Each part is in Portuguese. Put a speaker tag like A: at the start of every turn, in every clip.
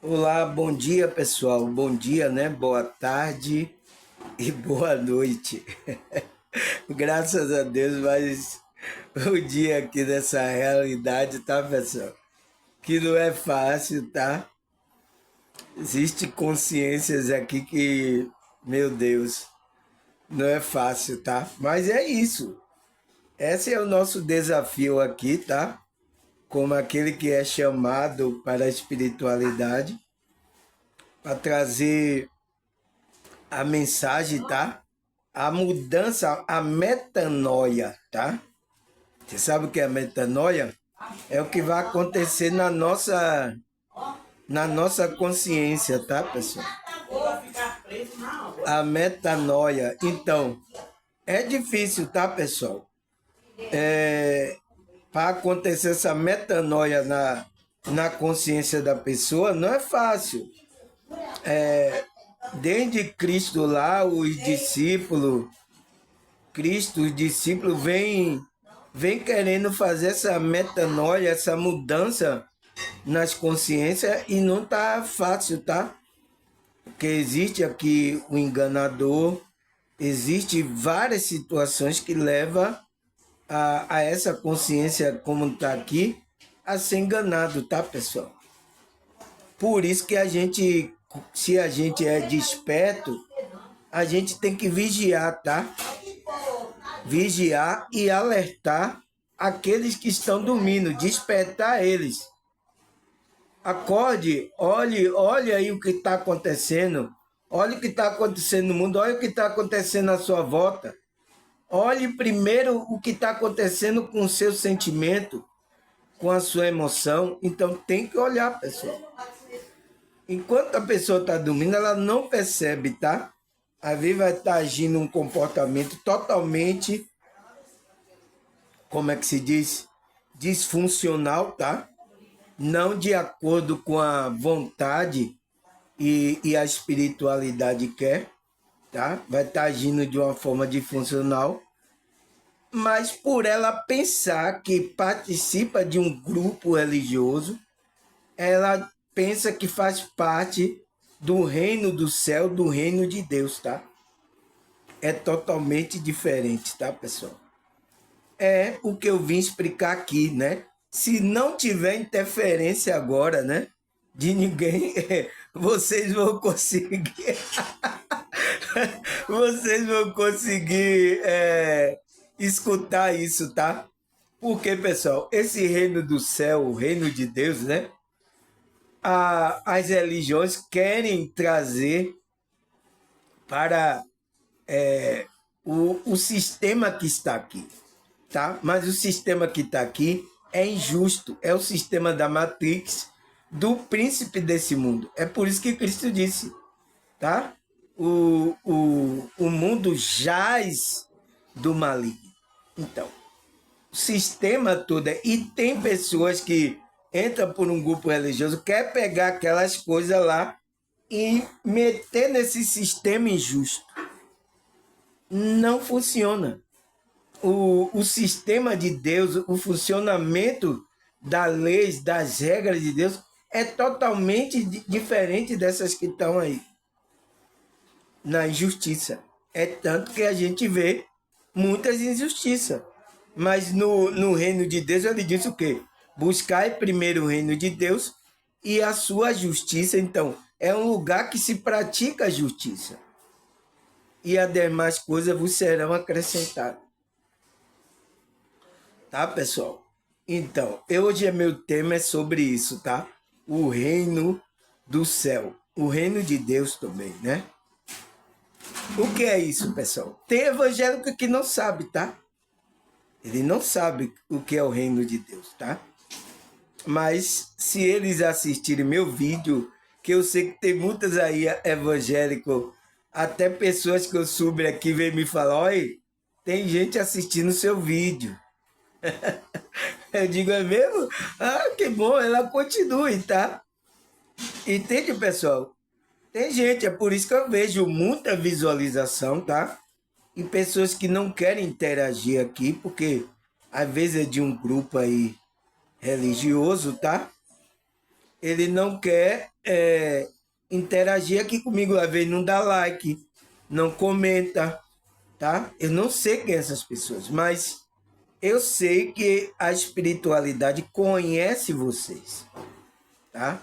A: Olá, bom dia pessoal, bom dia, né? Boa tarde e boa noite. Graças a Deus, mas o dia aqui dessa realidade, tá pessoal? Que não é fácil, tá? Existem consciências aqui que, meu Deus, não é fácil, tá? Mas é isso. Esse é o nosso desafio aqui, tá? Como aquele que é chamado para a espiritualidade, para trazer a mensagem, tá? A mudança, a metanoia, tá? Você sabe o que é metanoia? É o que vai acontecer na nossa consciência, tá, pessoal? A metanoia. Então, é difícil, tá, pessoal? Para acontecer essa metanoia na consciência da pessoa, não é fácil. Desde Cristo lá, os discípulos vem querendo fazer essa metanoia, essa mudança nas consciências e não tá fácil, tá? Porque existe aqui o enganador, existe várias situações que levam a essa consciência, como está aqui, a ser enganado, tá, pessoal? Por isso que a gente, se a gente é desperto, a gente tem que vigiar, tá? Vigiar e alertar aqueles que estão dormindo, despertar eles. Acorde, olhe aí o que está acontecendo. Olhe o que está acontecendo no mundo, olhe o que está acontecendo à sua volta. Olhe primeiro o que está acontecendo com o seu sentimento, com a sua emoção. Então tem que olhar, pessoal. Enquanto a pessoa está dormindo, ela não percebe, tá? Às vezes vai estar agindo um comportamento totalmente, como é que se diz? Disfuncional, tá? Não de acordo com a vontade e a espiritualidade quer, tá? Vai estar agindo de uma forma disfuncional, mas por ela pensar que participa de um grupo religioso, ela pensa que faz parte do reino do céu, do reino de Deus, tá? É totalmente diferente, tá, pessoal? É o que eu vim explicar aqui, né? Se não tiver interferência agora, né? De ninguém, vocês vão conseguir. Vocês vão conseguir escutar isso, tá? Porque, pessoal, esse reino do céu, o reino de Deus, né? As religiões querem trazer para o sistema que está aqui, tá? Mas o sistema que está aqui é injusto, é o sistema da Matrix, do príncipe desse mundo. É por isso que Cristo disse, tá? O mundo jaz do maligno. Então, o sistema todo e tem pessoas que entram por um grupo religioso, quer pegar aquelas coisas lá e meter nesse sistema injusto. Não funciona. O sistema de Deus, o funcionamento das leis, das regras de Deus é totalmente diferente dessas que estão aí na injustiça. É tanto que a gente vê muitas injustiças. Mas no reino de Deus ele diz o quê? Buscai primeiro o reino de Deus e a sua justiça. Então, é um lugar que se pratica a justiça. E as demais coisas vos serão acrescentadas. Tá, pessoal? Então, hoje meu tema é sobre isso, tá? O reino do céu. O reino de Deus também, né? O que é isso, pessoal? Tem evangélico que não sabe, tá? Ele não sabe o que é o reino de Deus, tá? Mas se eles assistirem meu vídeo, que eu sei que tem muitas aí evangélicos, até pessoas que eu subo aqui vêm me falar, olha, tem gente assistindo seu vídeo. Eu digo, é mesmo? Ah, que bom, ela continue, tá? Entende, pessoal? Tem gente, é por isso que eu vejo muita visualização, tá? E pessoas que não querem interagir aqui, porque às vezes é de um grupo aí religioso, tá? ele não quer interagir aqui comigo. Às vezes não dá like, não comenta, tá? Eu não sei quem é essas pessoas, mas eu sei que a espiritualidade conhece vocês, tá?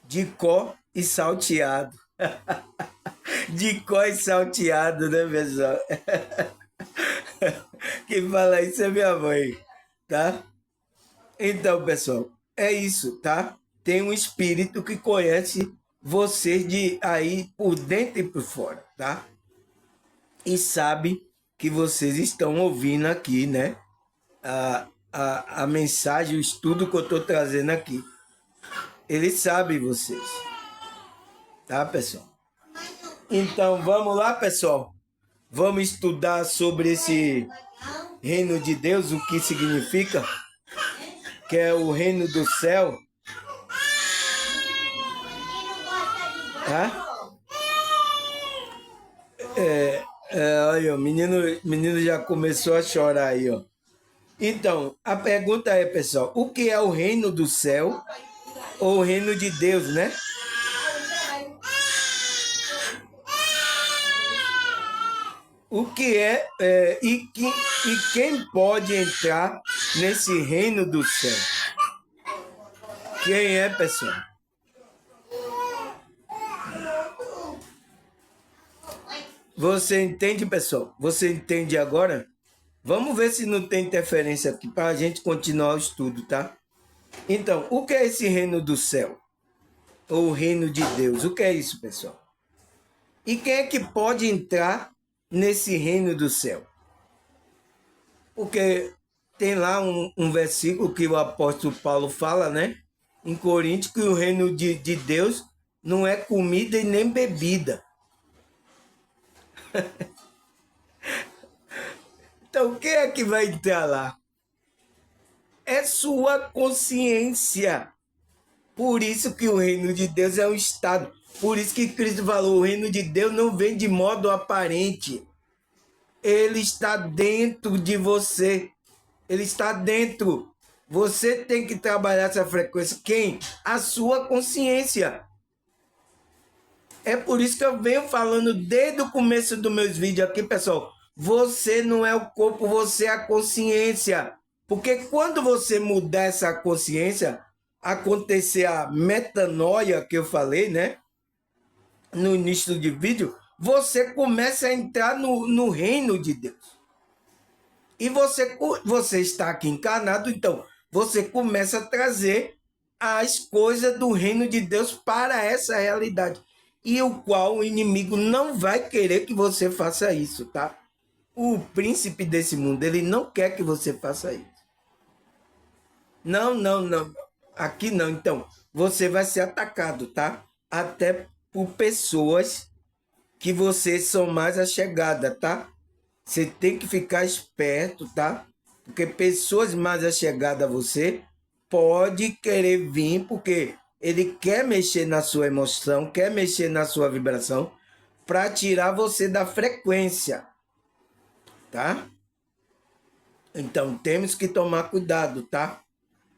A: De có e salteado. De có e salteado, né, pessoal? Quem fala isso é minha mãe, tá? Então, pessoal, é isso, tá? Tem um espírito que conhece vocês de aí por dentro e por fora, tá? E sabe que vocês estão ouvindo aqui, né? A mensagem, o estudo que eu estou trazendo aqui. Ele sabe vocês, tá, pessoal? Então, vamos lá, pessoal? Vamos estudar sobre esse reino de Deus, o que significa, que é o reino do céu. Tá? Olha, o menino já começou a chorar aí, ó. Então, a pergunta é, pessoal, o que é o reino do céu ou o reino de Deus, né? O que e quem pode entrar nesse reino do céu? Quem é, pessoal? Você entende, pessoal? Você entende agora? Vamos ver se não tem interferência aqui para a gente continuar o estudo, tá? Então, o que é esse reino do céu? Ou o reino de Deus? O que é isso, pessoal? E quem é que pode entrar nesse reino do céu? Porque tem lá um versículo que o apóstolo Paulo fala, né? Em Coríntios, que o reino de Deus não é comida e nem bebida. Então, quem é que vai entrar lá? É sua consciência. Por isso que o reino de Deus é um estado. Por isso que Cristo falou, o reino de Deus não vem de modo aparente. Ele está dentro de você. Ele está dentro. Você tem que trabalhar essa frequência. Quem? A sua consciência. É por isso que eu venho falando desde o começo dos meus vídeos aqui, pessoal. Você não é o corpo, você é a consciência. Porque quando você mudar essa consciência, acontecer a metanoia que eu falei, né? No início do vídeo, você começa a entrar no reino de Deus. E você está aqui encarnado, então você começa a trazer as coisas do reino de Deus para essa realidade. E o qual o inimigo não vai querer que você faça isso, tá? O príncipe desse mundo, ele não quer que você faça isso. Não, não, não. Aqui não. Então, você vai ser atacado, tá? Até por pessoas que vocês são mais achegadas, tá? Você tem que ficar esperto, tá? Porque pessoas mais achegadas a você pode querer vir porque ele quer mexer na sua emoção, quer mexer na sua vibração para tirar você da frequência, tá? Então temos que tomar cuidado, tá?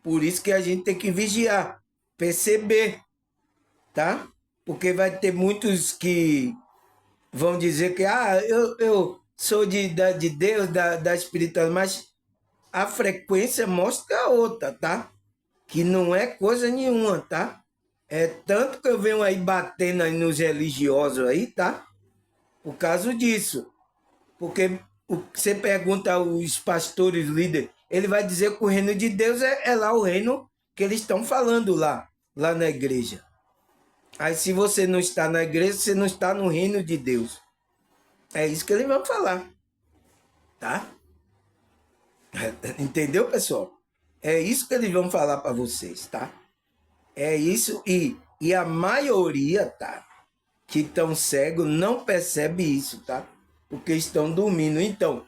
A: Por isso que a gente tem que vigiar, perceber, tá? Porque vai ter muitos que vão dizer que eu sou de Deus, da espiritualidade, mas a frequência mostra outra, tá? Que não é coisa nenhuma, tá? É tanto que eu venho aí batendo aí nos religiosos aí, tá? Por causa disso. Porque você pergunta aos pastores líderes, ele vai dizer que o reino de Deus é lá o reino que eles estão falando lá na igreja. Aí se você não está na igreja, você não está no reino de Deus. É isso que eles vão falar, tá? Entendeu, pessoal? É isso que eles vão falar para vocês, tá? É isso, e a maioria, tá? Que estão cegos não percebe isso, tá? Porque estão dormindo. Então,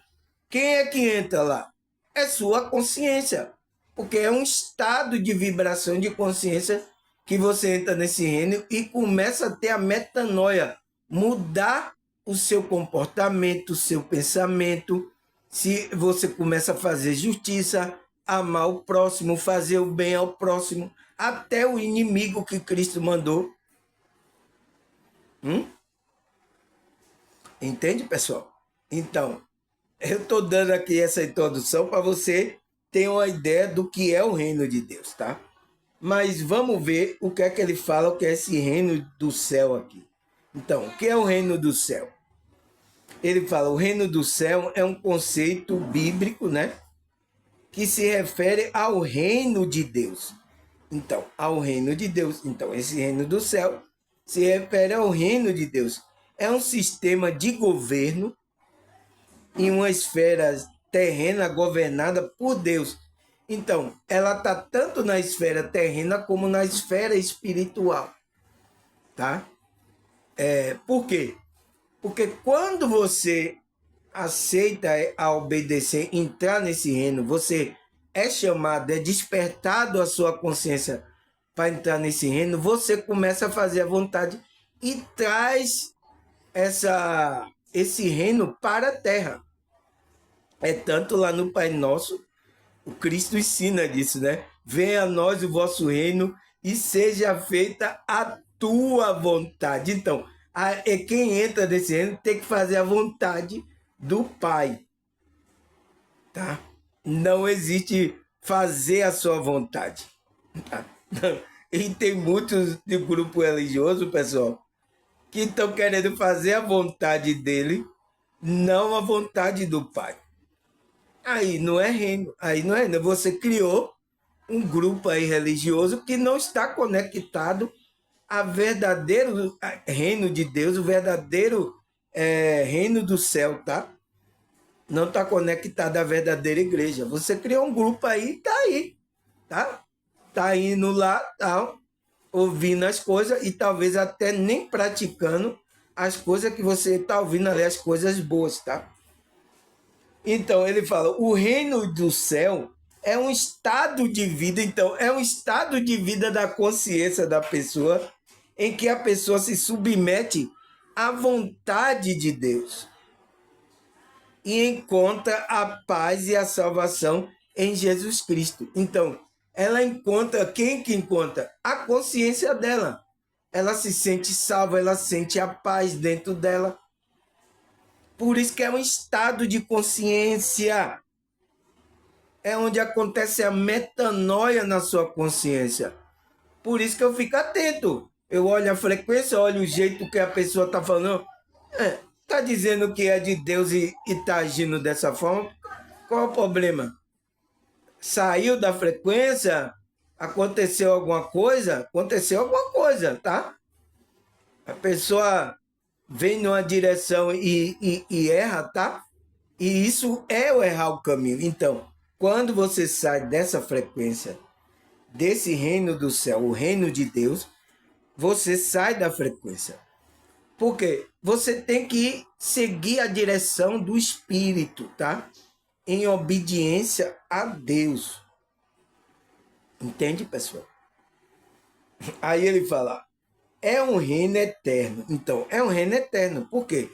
A: quem é que entra lá? É sua consciência. Porque é um estado de vibração de consciência que você entra nesse reino e começa a ter a metanoia, mudar o seu comportamento, o seu pensamento. Se você começa a fazer justiça, amar o próximo, fazer o bem ao próximo, até o inimigo que Cristo mandou. Entende, pessoal? Então, eu estou dando aqui essa introdução para você ter uma ideia do que é o reino de Deus, tá? Mas vamos ver o que é que ele fala, o que é esse reino do céu aqui. Então, o que é o reino do céu? Ele fala, o reino do céu é um conceito bíblico, né? Que se refere ao reino de Deus. Então, ao reino de Deus. Então, esse reino do céu se refere ao reino de Deus. É um sistema de governo em uma esfera terrena governada por Deus. Então, ela está tanto na esfera terrena como na esfera espiritual. Tá? Por quê? Porque quando você aceita a obedecer, entrar nesse reino, você é chamado, é despertado a sua consciência para entrar nesse reino, você começa a fazer a vontade e traz esse reino para a terra. É tanto lá no Pai Nosso, o Cristo ensina disso, né? Venha a nós o vosso reino e seja feita a tua vontade. Então, quem entra nesse reino tem que fazer a vontade do Pai, tá? Não existe fazer a sua vontade, tá? E tem muitos de grupo religioso, pessoal, que estão querendo fazer a vontade dele, não a vontade do Pai. Aí não é reino, aí não é reino. Você criou um grupo aí religioso que não está conectado ao verdadeiro reino de Deus, o verdadeiro reino do céu, tá? Não está conectado à verdadeira igreja. Você criou um grupo aí, tá aí, tá? Tá indo lá, tá, ouvindo as coisas e talvez até nem praticando as coisas que você está ouvindo ali, as coisas boas, tá? Então, ele fala, o reino do céu é um estado de vida, então, é um estado de vida da consciência da pessoa, em que a pessoa se submete à vontade de Deus e encontra a paz e a salvação em Jesus Cristo. Então, ela encontra, quem que encontra? A consciência dela. Ela se sente salva, ela sente a paz dentro dela. Por isso que é um estado de consciência. É onde acontece a metanoia na sua consciência. Por isso que eu fico atento. Eu olho a frequência, olho o jeito que a pessoa está falando. Está dizendo que é de Deus e está agindo dessa forma. Qual é o problema? Saiu da frequência? Aconteceu alguma coisa? Aconteceu alguma coisa, tá? A pessoa vem numa direção e erra, tá? E isso é o errar o caminho. Então, quando você sai dessa frequência, desse reino do céu, o reino de Deus, você sai da frequência. Porque você tem que seguir a direção do Espírito, tá? Em obediência a Deus. Entende, pessoal? Aí ele fala, é um reino eterno. Então, é um reino eterno. Por quê?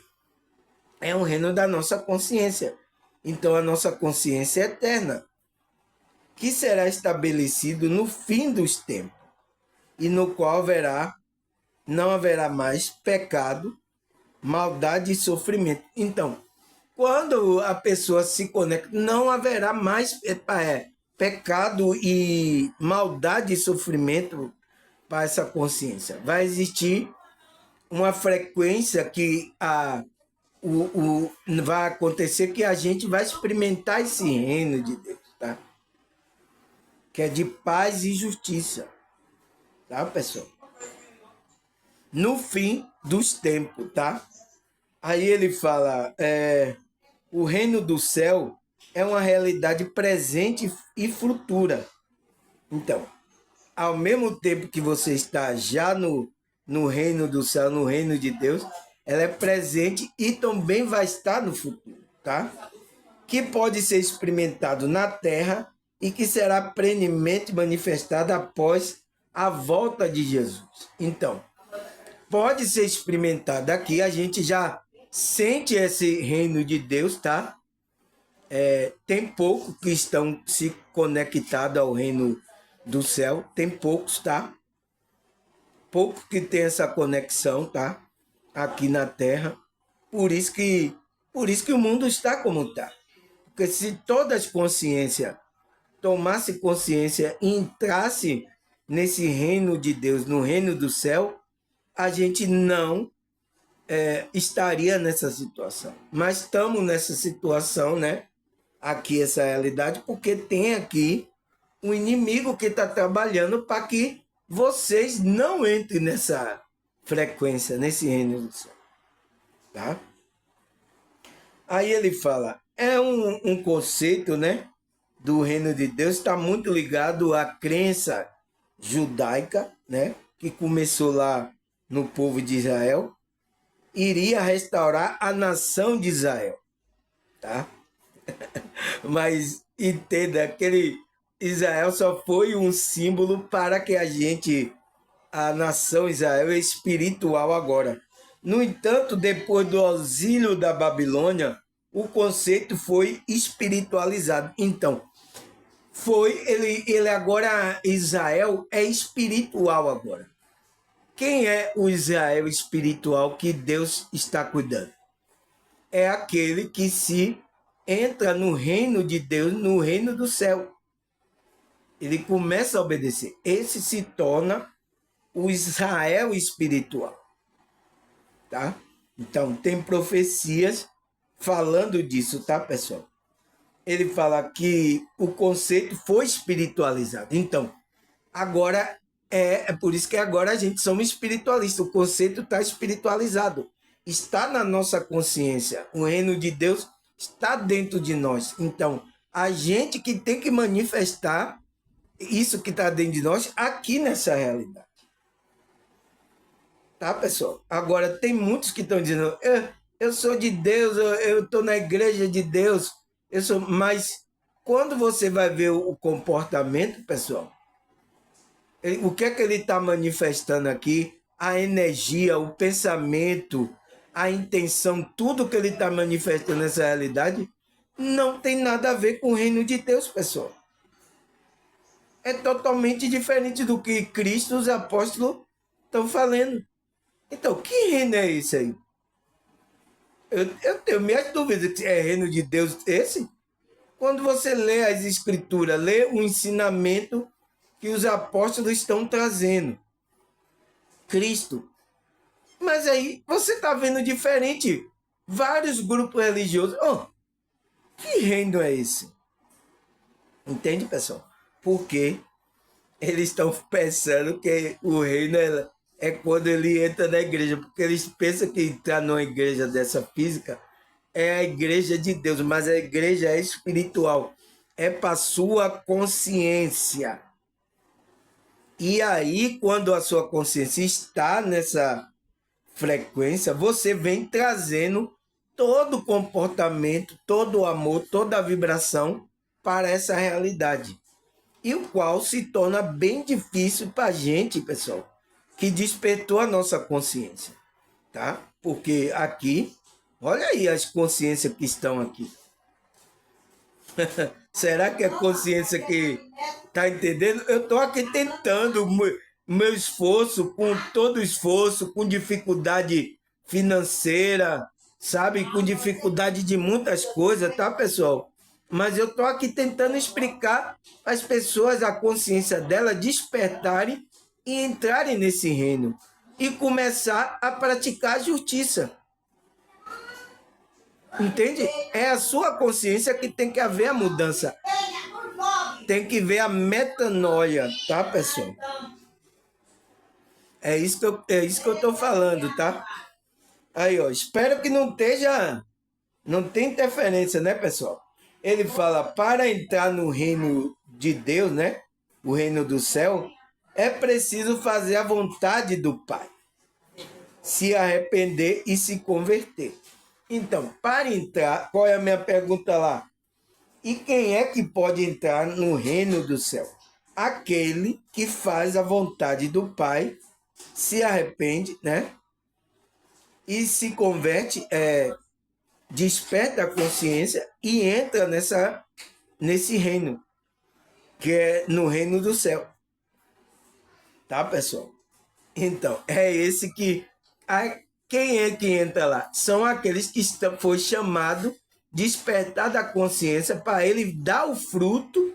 A: É um reino da nossa consciência. Então, a nossa consciência é eterna, que será estabelecido no fim dos tempos, e no qual não haverá mais pecado, maldade e sofrimento. Então, quando a pessoa se conecta, não haverá mais pecado e maldade e sofrimento para essa consciência. Vai existir uma frequência que vai acontecer que a gente vai experimentar esse reino de Deus, tá? Que é de paz e justiça, tá, pessoal? No fim dos tempos, tá? Aí ele fala, o reino do céu é uma realidade presente e futura. Então, ao mesmo tempo que você está já no reino do céu, no reino de Deus, ela é presente e também vai estar no futuro, tá? Que pode ser experimentado na terra e que será plenamente manifestada após a volta de Jesus. Então, pode ser experimentado aqui, a gente já sente esse reino de Deus, tá? Tem pouco que estão se conectados ao reino do céu, tem poucos, tá? Pouco que tem essa conexão, tá? Aqui na Terra. Por isso que o mundo está como está. Porque se todas as consciências tomasse consciência e entrasse nesse reino de Deus, no reino do céu, a gente não estaria nessa situação. Mas estamos nessa situação, né? Aqui, essa realidade, porque tem aqui um inimigo que está trabalhando para que vocês não entrem nessa frequência, nesse reino do céu. Tá? Aí ele fala, é um conceito, né? Do reino de Deus, está muito ligado à crença judaica, né? Que começou lá no povo de Israel, iria restaurar a nação de Israel, tá? Mas entenda que Israel só foi um símbolo para que a nação Israel é espiritual agora. No entanto, depois do auxílio da Babilônia, o conceito foi espiritualizado. Então, ele agora, Israel é espiritual agora. Quem é o Israel espiritual que Deus está cuidando? É aquele que se entra no reino de Deus, no reino do céu. Ele começa a obedecer. Esse se torna o Israel espiritual. Tá? Então, tem profecias falando disso, tá, pessoal? Ele fala que o conceito foi espiritualizado. Então, agora é por isso que agora a gente somos espiritualistas. O conceito está espiritualizado. Está na nossa consciência. O reino de Deus está dentro de nós. Então, a gente que tem que manifestar isso que está dentro de nós aqui nessa realidade. Tá, pessoal? Agora, tem muitos que estão dizendo, eu sou de Deus, eu estou na igreja de Deus, mas quando você vai ver o comportamento, pessoal, o que é que ele está manifestando aqui? A energia, o pensamento, a intenção, tudo que ele está manifestando nessa realidade, não tem nada a ver com o reino de Deus, pessoal. É totalmente diferente do que Cristo e os apóstolos estão falando. Então, que reino é esse aí? Eu tenho minhas dúvidas se é reino de Deus esse. Quando você lê as escrituras, lê o ensinamento que os apóstolos estão trazendo. Cristo. Mas aí você está vendo diferente. Vários grupos religiosos. Que reino é esse? Entende, pessoal? Porque eles estão pensando que o reino é quando ele entra na igreja, porque eles pensam que entrar numa igreja dessa física é a igreja de Deus, mas a igreja é espiritual, é para sua consciência. E aí, quando a sua consciência está nessa frequência, você vem trazendo todo o comportamento, todo o amor, toda a vibração para essa realidade. E o qual se torna bem difícil para a gente, pessoal, que despertou a nossa consciência, tá? Porque aqui, olha aí as consciências que estão aqui. Será que é consciência que tá entendendo? Eu estou aqui tentando meu esforço, com todo esforço, com dificuldade financeira, sabe? Com dificuldade de muitas coisas, tá, pessoal? Mas eu estou aqui tentando explicar às pessoas a consciência dela despertarem e entrarem nesse reino e começar a praticar a justiça. Entende? É a sua consciência que tem que haver a mudança. Tem que ver a metanoia, tá, pessoal? É isso que eu estou falando, tá? Aí, ó, espero que não tenha interferência, né, pessoal? Ele fala, para entrar no reino de Deus, né? O reino do céu, é preciso fazer a vontade do Pai, se arrepender e se converter. Então, para entrar, qual é a minha pergunta lá? E quem é que pode entrar no reino do céu? Aquele que faz a vontade do Pai, se arrepende, né? E se converte, desperta a consciência e entra nesse reino, que é no reino do céu. Tá, pessoal? Então, é esse que... Quem é que entra lá? São aqueles que foi chamado, despertar da consciência para ele dar o fruto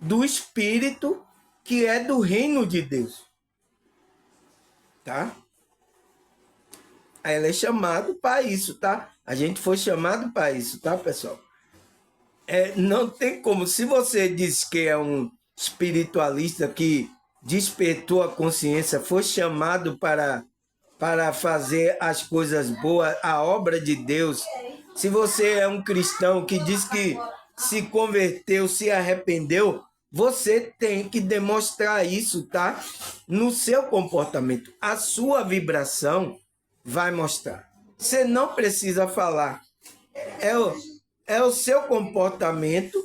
A: do Espírito que é do reino de Deus. Tá? Aí ele é chamado para isso, tá? A gente foi chamado para isso, tá, pessoal? Não tem como. Se você diz que é um espiritualista que despertou a consciência, foi chamado para fazer as coisas boas, a obra de Deus. Se você é um cristão que diz que se converteu, se arrependeu, você tem que demonstrar isso, tá? No seu comportamento. A sua vibração vai mostrar. Você não precisa falar. É o seu comportamento,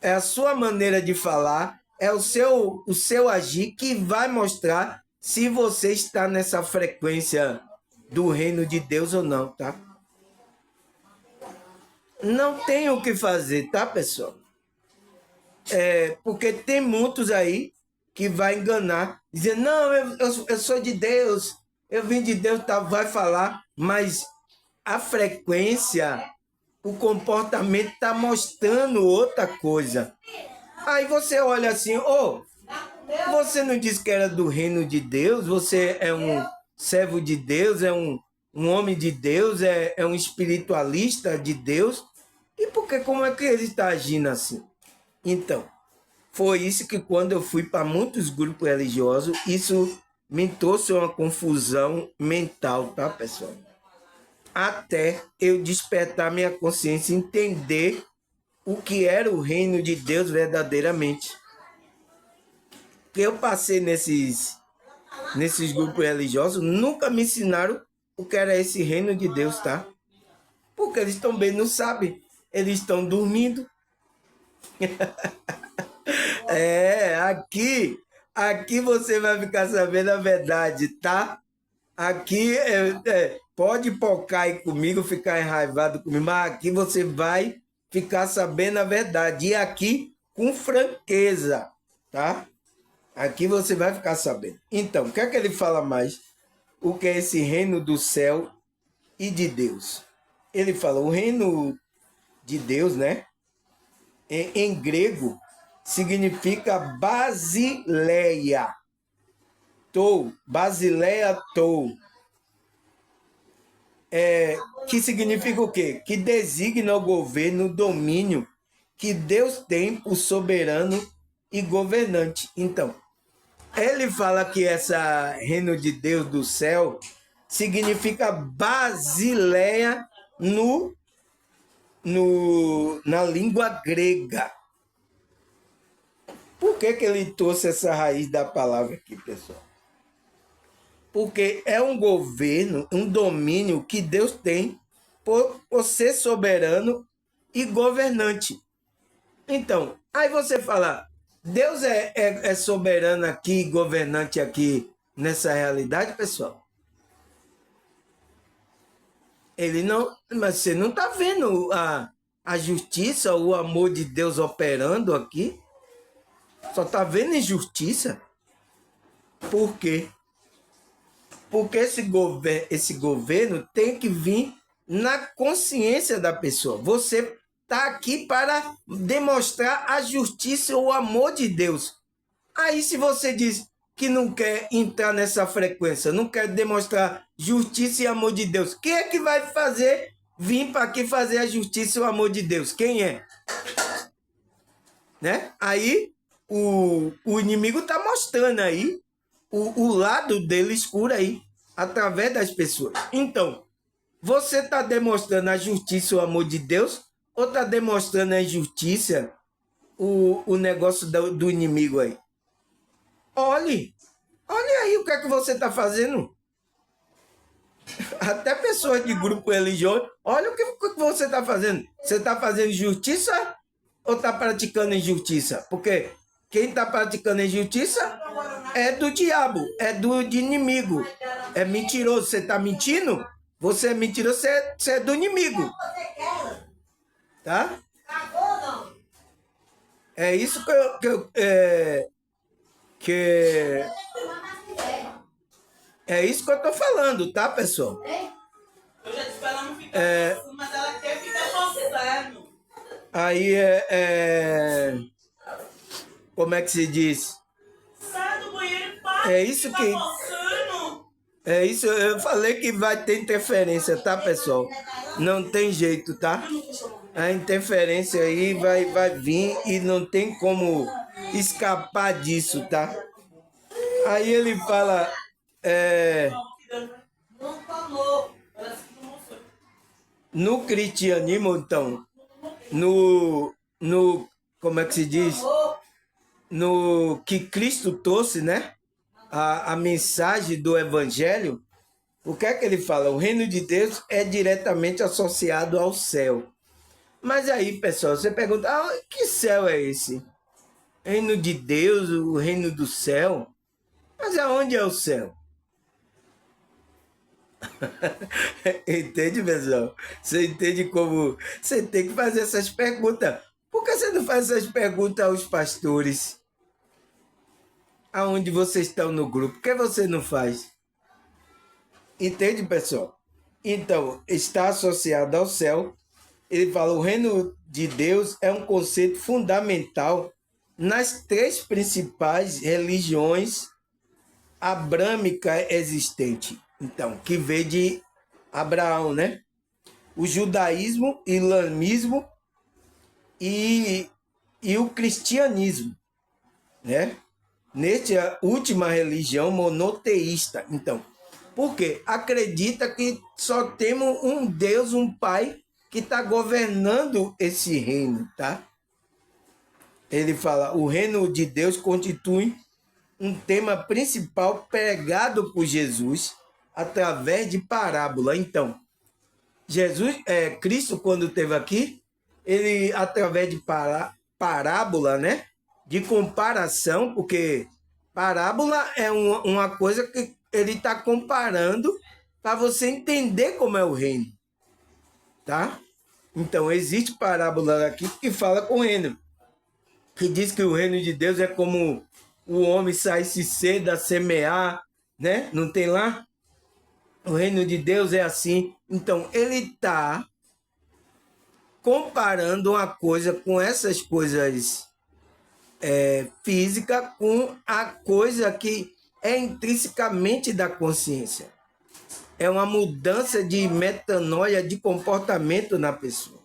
A: é a sua maneira de falar, é o seu agir que vai mostrar se você está nessa frequência do reino de Deus ou não, tá? Não tem o que fazer, tá, pessoal? Porque tem muitos aí que vai enganar, dizendo, não, eu sou de Deus, eu vim de Deus, tá, vai falar, mas a frequência, o comportamento está mostrando outra coisa. Aí você olha assim, você não disse que era do reino de Deus, você é um servo de Deus, é um homem de Deus, é um espiritualista de Deus, e como é que ele está agindo assim? Então, foi isso que quando eu fui para muitos grupos religiosos, isso me trouxe uma confusão mental, tá, pessoal? Até eu despertar minha consciência, entender o que era o reino de Deus verdadeiramente. Porque eu passei nesses grupos religiosos, nunca me ensinaram o que era esse reino de Deus, tá? Porque eles também não sabem, eles estão dormindo. Aqui você vai ficar sabendo a verdade, tá? Aqui pode pocar aí comigo, ficar enraivado comigo, mas aqui você vai ficar sabendo a verdade. E aqui com franqueza, tá? Aqui você vai ficar sabendo. Então, o que é que ele fala mais? O que é esse reino do céu e de Deus? Ele fala, o reino de Deus, né? Em grego, significa basileia. Basileia tou. Que significa o quê? Que designa o governo, o domínio que Deus tem por soberano e governante. Então, ele fala que essa reino de Deus do céu significa basileia na língua grega. Por que ele trouxe essa raiz da palavra aqui, pessoal? Porque é um governo, um domínio que Deus tem por ser soberano e governante. Então, aí você fala, Deus é soberano aqui, governante aqui nessa realidade, pessoal? Ele não, mas você não está vendo a justiça, o amor de Deus operando aqui? Só está vendo injustiça? Por quê? Porque esse governo tem que vir na consciência da pessoa. Você está aqui para demonstrar a justiça ou o amor de Deus. Aí se você diz que não quer entrar nessa frequência, não quer demonstrar justiça e amor de Deus, quem é que vai vir para aqui fazer a justiça e o amor de Deus? Quem é? Né? Aí o inimigo está mostrando aí o lado dele escuro aí, através das pessoas. Então, você está demonstrando a justiça e o amor de Deus, ou está demonstrando a injustiça, o negócio do inimigo aí? Olhe aí o que é que você está fazendo. Até pessoas de grupo religioso, olha o que você está fazendo. Você está fazendo justiça ou está praticando injustiça? Porque quem está praticando injustiça é do diabo, é de inimigo. É mentiroso, você está mentindo? Você é mentiroso, você é do inimigo. Tá? É isso que eu Que é isso que eu tô falando, tá, pessoal?
B: Eu já disse pra ela não ficar mas ela quer ficar postando.
A: Aí como é que se diz?
B: Sai do banheiro e para
A: É isso que...
B: postando.
A: É isso, eu falei que vai ter interferência, tá, pessoal? Não tem jeito, tá? A interferência aí vai vir e não tem como escapar disso, tá? Aí ele fala,
B: Não falou.
A: no cristianismo, então, como é que se diz? No que Cristo trouxe, né? A mensagem do evangelho, o que é que ele fala? O reino de Deus é diretamente associado ao céu. Mas aí, pessoal, você pergunta, que céu é esse? Reino de Deus, o reino do céu? Mas aonde é o céu? Entende, pessoal? Você entende como... Você tem que fazer essas perguntas. Por que você não faz essas perguntas aos pastores? Aonde vocês estão no grupo? Por que você não faz? Entende, pessoal? Então, está associado ao céu. Ele fala, o reino de Deus é um conceito fundamental nas três principais religiões abrâmicas existentes. Então, que veio de Abraão, né? O judaísmo, islamismo e o cristianismo, né? Nesta última religião monoteísta. Então, por quê? Acredita que só temos um Deus, um Pai, que está governando esse reino, tá? Ele fala, o reino de Deus constitui um tema principal pregado por Jesus através de parábola. Então, Cristo, quando esteve aqui, ele, através de parábola, né? De comparação, porque parábola é uma coisa que ele está comparando para você entender como é o reino, tá? Então, existe parábola aqui que fala com o reino, que diz que o reino de Deus é como o homem saísse cedo a semear, né? Não tem lá? O reino de Deus é assim. Então, ele está comparando uma coisa com essas coisas físicas com a coisa que é intrinsecamente da consciência. É uma mudança de metanoia, de comportamento na pessoa.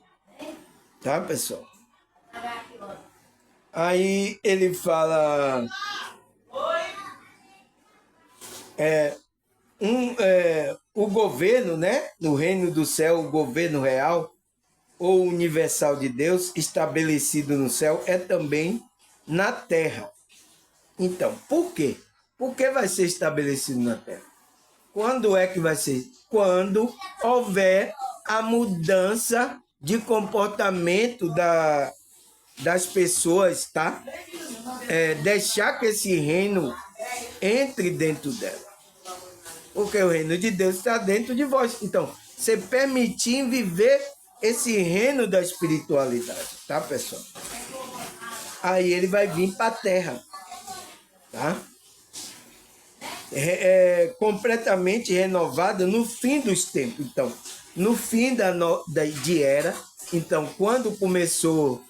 A: Tá, pessoal? Aí ele fala... o governo, né? No reino do céu, o governo real ou universal de Deus, estabelecido no céu, é também na terra. Então, por quê? Por que vai ser estabelecido na terra? Quando é que vai ser? Quando houver a mudança de comportamento das pessoas, tá? Deixar que esse reino entre dentro dela. Porque o reino de Deus está dentro de vós. Então, você permitir viver esse reino da espiritualidade, tá, pessoal? Aí ele vai vir para a terra, tá? Completamente renovado no fim dos tempos. Então, no fim de era, então, quando começou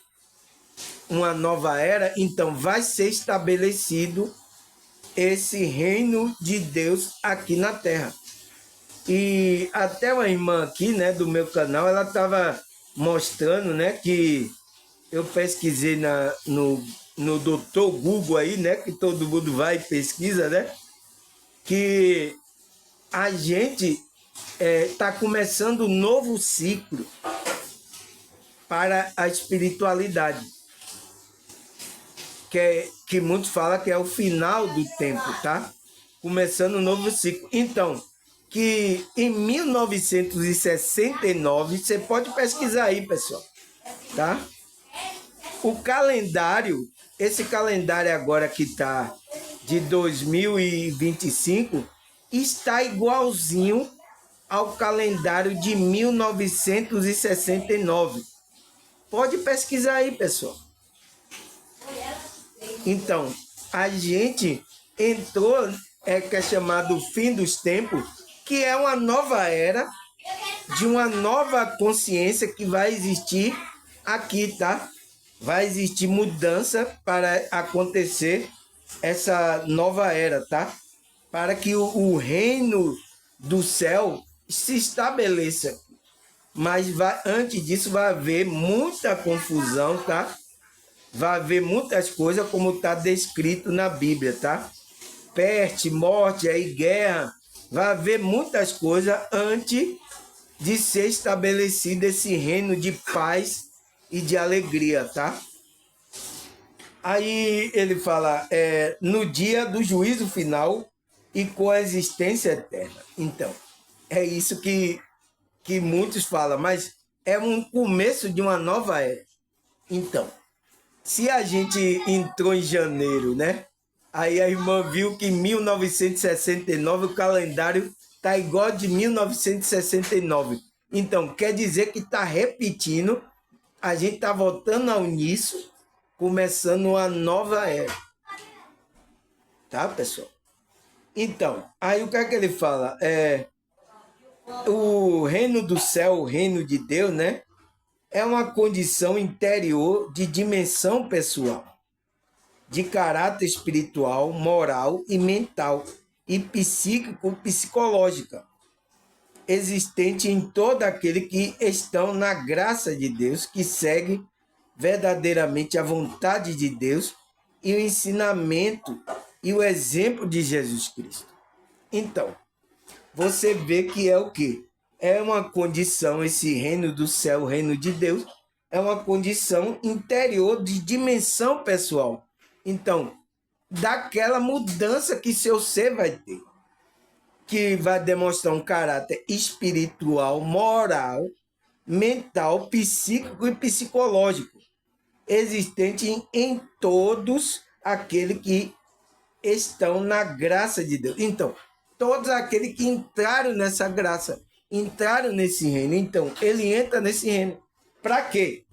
A: uma nova era, então vai ser estabelecido esse reino de Deus aqui na terra. E até uma irmã aqui, né, do meu canal, ela estava mostrando, né, que eu pesquisei no Dr. Google aí, né, que todo mundo vai e pesquisa, né, que a gente está começando um novo ciclo para a espiritualidade, que muitos falam que é o final do tempo, tá? Começando um novo ciclo. Então, que em 1969, você pode pesquisar aí, pessoal, tá? O calendário, esse calendário agora que está de 2025, está igualzinho ao calendário de 1969. Pode pesquisar aí, pessoal. Então, a gente entrou, que é chamado fim dos tempos, que é uma nova era, de uma nova consciência que vai existir aqui, tá? Vai existir mudança para acontecer essa nova era, tá? Para que o reino do céu se estabeleça. Mas antes disso vai haver muita confusão, tá? Vai haver muitas coisas como está descrito na Bíblia, tá? Peste, morte, aí guerra. Vai haver muitas coisas antes de ser estabelecido esse reino de paz e de alegria, tá? Aí ele fala, no dia do juízo final e com a existência eterna. Então, é isso que muitos falam, mas é um começo de uma nova era. Então, se a gente entrou em janeiro, né? Aí a irmã viu que em 1969 o calendário tá igual de 1969. Então, quer dizer que está repetindo, a gente está voltando ao início, começando uma nova era. Tá, pessoal? Então, aí o que é que ele fala? O reino do céu, o reino de Deus, né? É uma condição interior de dimensão pessoal, de caráter espiritual, moral e mental, e psicológica, existente em todo aquele que estão na graça de Deus, que segue verdadeiramente a vontade de Deus e o ensinamento e o exemplo de Jesus Cristo. Então, você vê que é o quê? É uma condição, esse reino do céu, o reino de Deus, é uma condição interior de dimensão pessoal. Então, daquela mudança que seu ser vai ter, que vai demonstrar um caráter espiritual, moral, mental, psíquico e psicológico, existente em todos aqueles que estão na graça de Deus. Então, todos aqueles que entraram nessa graça, entraram nesse reino. Então, ele entra nesse reino. Para quê?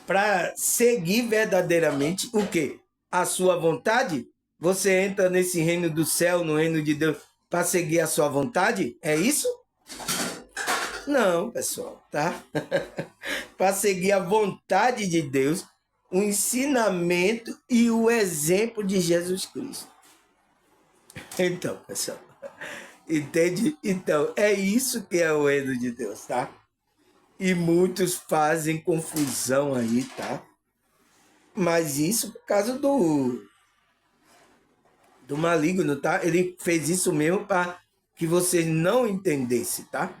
A: Para seguir verdadeiramente o quê? A sua vontade? Você entra nesse reino do céu, no reino de Deus, para seguir a sua vontade? É isso? Não, pessoal, tá? Para seguir a vontade de Deus, o ensinamento e o exemplo de Jesus Cristo. Então, pessoal, entende? Então, é isso que é o reino de Deus, tá? E muitos fazem confusão aí, tá? Mas isso por causa do maligno, tá? Ele fez isso mesmo para que vocês não entendessem, tá?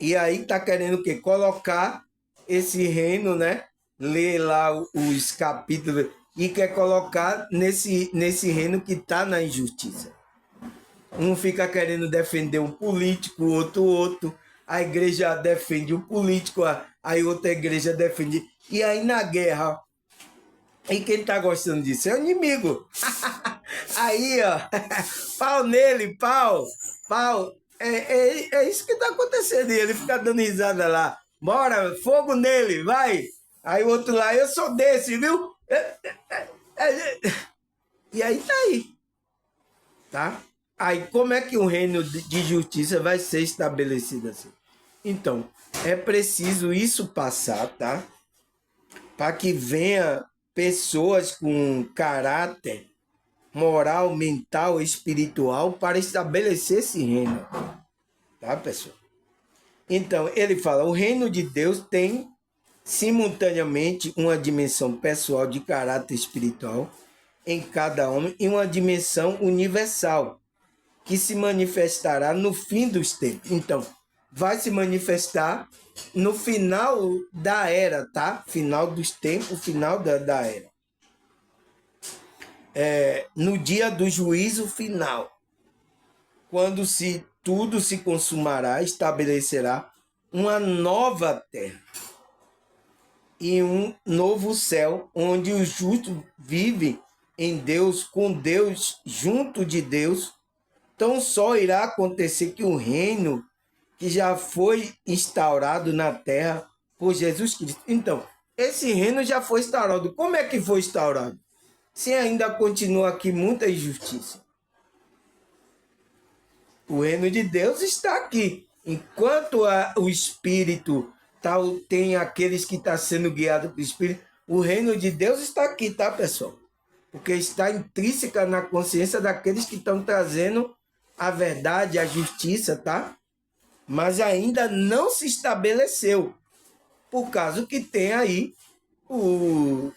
A: E aí tá querendo o quê? Colocar esse reino, né? Ler lá os capítulos e quer colocar nesse reino que tá na injustiça. Um fica querendo defender um político, outro. A igreja defende o político, aí outra igreja defende. E aí na guerra, e quem tá gostando disso é o inimigo. Aí, ó, pau nele, pau. É isso que tá acontecendo. E ele fica dando risada lá. Bora, fogo nele, vai. Aí o outro lá, eu sou desse, viu? E aí tá aí. Tá? Aí como é que um reino de justiça vai ser estabelecido assim? Então, é preciso isso passar, tá? Para que venha pessoas com caráter moral, mental, espiritual para estabelecer esse reino. Tá, pessoal? Então, ele fala, o reino de Deus tem simultaneamente uma dimensão pessoal de caráter espiritual em cada homem e uma dimensão universal que se manifestará no fim dos tempos. Então, vai se manifestar no final da era, tá? Final dos tempos, final da era. No dia do juízo final, quando tudo se consumará, estabelecerá uma nova terra e um novo céu, onde os justos vivem em Deus, com Deus, junto de Deus. Então só irá acontecer que o reino que já foi instaurado na terra por Jesus Cristo. Então, esse reino já foi instaurado. Como é que foi instaurado? Se ainda continua aqui muita injustiça. O reino de Deus está aqui. Enquanto o Espírito tem aqueles que estão sendo guiados pelo Espírito, o reino de Deus está aqui, tá, pessoal? Porque está intrínseca na consciência daqueles que estão trazendo a verdade, a justiça, tá? Mas ainda não se estabeleceu. Por causa que tem aí o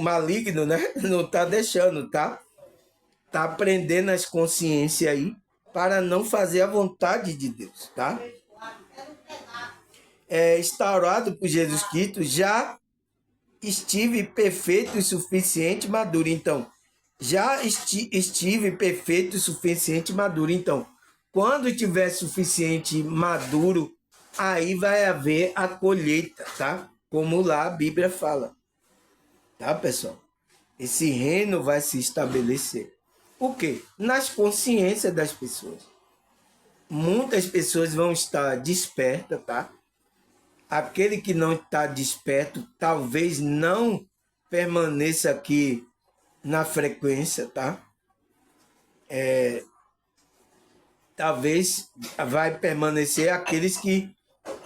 A: maligno, né? Não está deixando, tá? Está prendendo as consciências aí para não fazer a vontade de Deus, tá? Instaurado por Jesus Cristo, já estive perfeito e suficiente maduro. Então, já estive perfeito e suficiente maduro. Então, quando tiver suficiente maduro, aí vai haver a colheita, tá? Como lá a Bíblia fala. Tá, pessoal? Esse reino vai se estabelecer. O quê? Nas consciências das pessoas. Muitas pessoas vão estar despertas, tá? Aquele que não está desperto, talvez não permaneça aqui na frequência, tá? Talvez vai permanecer aqueles que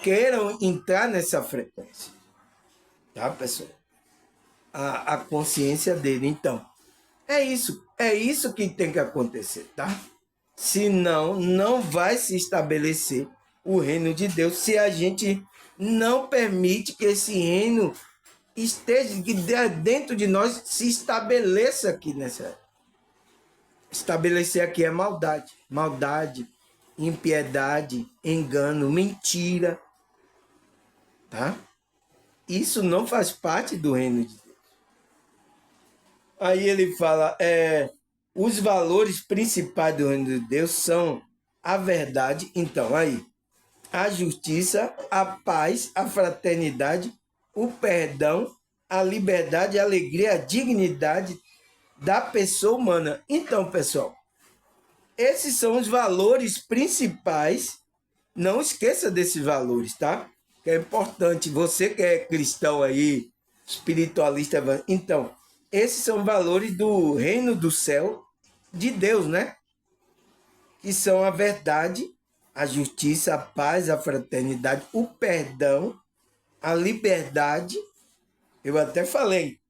A: queiram entrar nessa frequência. Tá, pessoal? A consciência dele. Então, é isso que tem que acontecer, tá? Senão, não vai se estabelecer o reino de Deus se a gente não permite que esse reino esteja, que dentro de nós se estabeleça aqui nessa. Estabelecer aqui é maldade. Maldade, impiedade, engano, mentira. Tá? Isso não faz parte do reino de Deus. Aí ele fala, os valores principais do reino de Deus são a verdade. Então, aí, a justiça, a paz, a fraternidade, o perdão, a liberdade, a alegria, a dignidade da pessoa humana. Então, pessoal, esses são os valores principais. Não esqueça desses valores, tá? Que é importante. Você que é cristão aí, espiritualista, então, esses são valores do reino do céu de Deus, né? Que são a verdade, a justiça, a paz, a fraternidade, o perdão, a liberdade. Eu até falei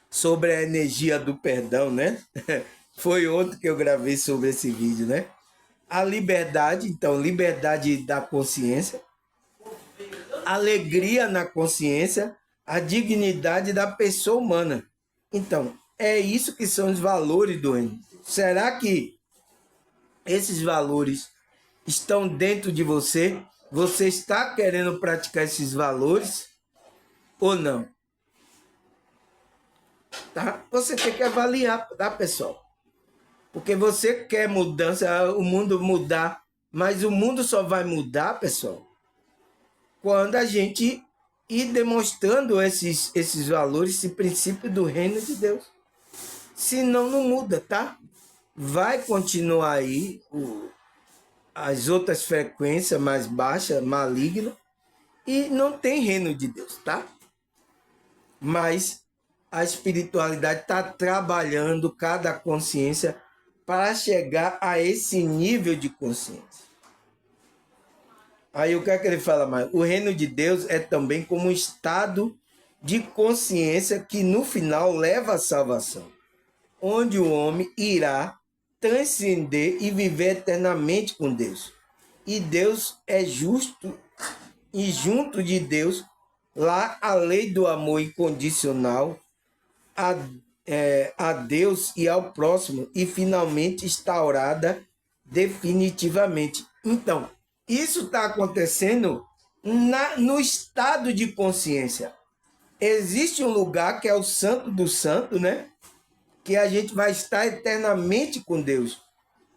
A: sobre a energia do perdão, né? Foi outro que eu gravei sobre esse vídeo, né? A liberdade, então, liberdade da consciência, alegria na consciência, a dignidade da pessoa humana. Então, é isso que são os valores do reino. Será que esses valores estão dentro de você? Você está querendo praticar esses valores ou não? Tá? Você tem que avaliar, tá, pessoal? Porque você quer mudança, o mundo mudar, mas o mundo só vai mudar, pessoal, quando a gente ir demonstrando esses valores, esse princípio do reino de Deus. Senão não muda, tá? Vai continuar aí as outras frequências mais baixas, malignas, e não tem reino de Deus, tá? Mas a espiritualidade está trabalhando cada consciência para chegar a esse nível de consciência. Aí o que é que ele fala mais? O reino de Deus é também como um estado de consciência que no final leva à salvação, onde o homem irá transcender e viver eternamente com Deus. E Deus é justo, e junto de Deus, lá a lei do amor incondicional a Deus e ao próximo, e finalmente instaurada definitivamente. Então, isso está acontecendo no estado de consciência. Existe um lugar que é o Santo do Santo, né? Que a gente vai estar eternamente com Deus,